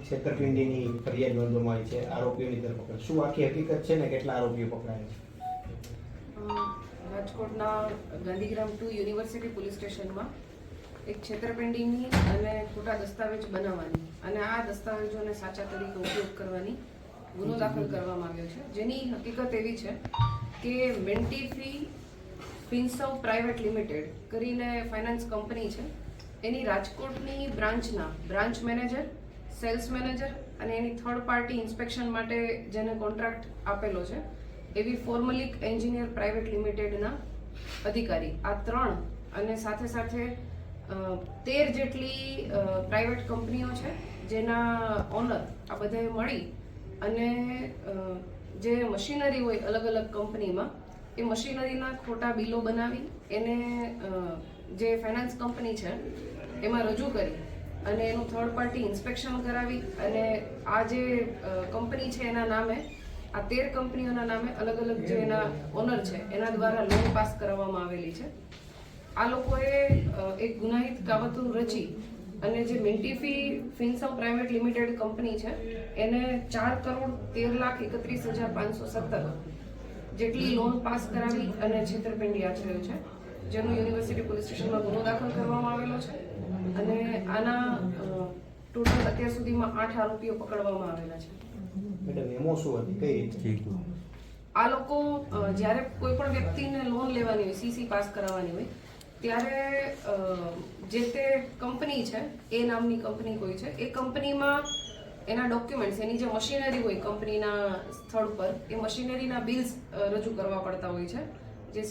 છેતરપિંડીની ફરિયાદ નોંધવામાં આવી છે, આરોપીઓની ધરપકડ. શું આખી હકીકત છે ને કેટલા આરોપીઓ પકડાયા છે? રાજકોટના ગાંધીગ્રામ 2 યુનિવર્સિટી પોલીસ સ્ટેશનમાં એક છેતરપિંડીની અને ખોટા દસ્તાવેજ બનાવવાની અને આ દસ્તાવેજોને સાચા તરીકે ઉપયોગ કરવાની ગુનો દાખલ કરવામાં આવ્યો છે, જેની હકીકત એવી છે કે મેન્ટીફી ફિન્સર્વ પ્રાઇવેટ લિમિટેડ કરીને ફાઇનાન્સ કંપની છે, એની રાજકોટની બ્રાન્ચ મેનેજર, સેલ્સ મેનેજર અને એની થર્ડ પાર્ટી ઇન્સ્પેક્શન માટે જેને કોન્ટ્રાક્ટ આપેલો છે એવી ફોર્મલિક એન્જિનિયર પ્રાઇવેટ લિમિટેડના અધિકારી, આ 3 અને સાથે સાથે 13 જેટલી પ્રાઇવેટ કંપનીઓ છે જેના ઓનર આ બધાએ મળી અને જે મશીનરી હોય અલગ અલગ કંપનીમાં એ મશીનરીના ખોટા બિલો બનાવી એને જે ફાઇનાન્સ કંપની છે એમાં રજૂ કરી અને એનું થર્ડ પાર્ટી ઇન્સ્પેક્શન કરાવી અને આ જે કંપની છે એના નામે આ 13 કંપનીઓના નામે અલગ અલગ જે એના ઓનર છે એના દ્વારા લોન પાસ કરાવવામાં આવેલી છે. આ લોકોએ એક ગુનાહિત કાવતરું રચી અને જે મેન્ટીફી ફિન્સર્વ પ્રાઇવેટ લિમિટેડ કંપની છે એને 4,13,31,517 જેટલી લોન પાસ કરાવી અને છેતરપિંડી આચર્યો છે, જેનો યુનિવર્સિટી પોલીસ સ્ટેશનમાં ગુનો દાખલ કરવામાં આવેલો છે અને આના ટોટલ અત્યાર સુધીમાં 8 આરોપીઓ પકડવામાં આવેલા છે. મેડમ, એમો શું હતી, કઈ રીતે? આ લોકો જ્યારે કોઈ પણ વ્યક્તિને લોન લેવાની હોય, સીસી પાસ કરાવવાની હોય ત્યારે જે તે કંપની છે એ નામની કંપની કોઈ છે એ કંપનીમાં એના ડોક્યુમેન્ટ્સ, એની જે મશીનરી હોય કંપનીના સ્થળ પર એ મશીનરીના બિલ્સ રજૂ કરવા પડતા હોય છે, જે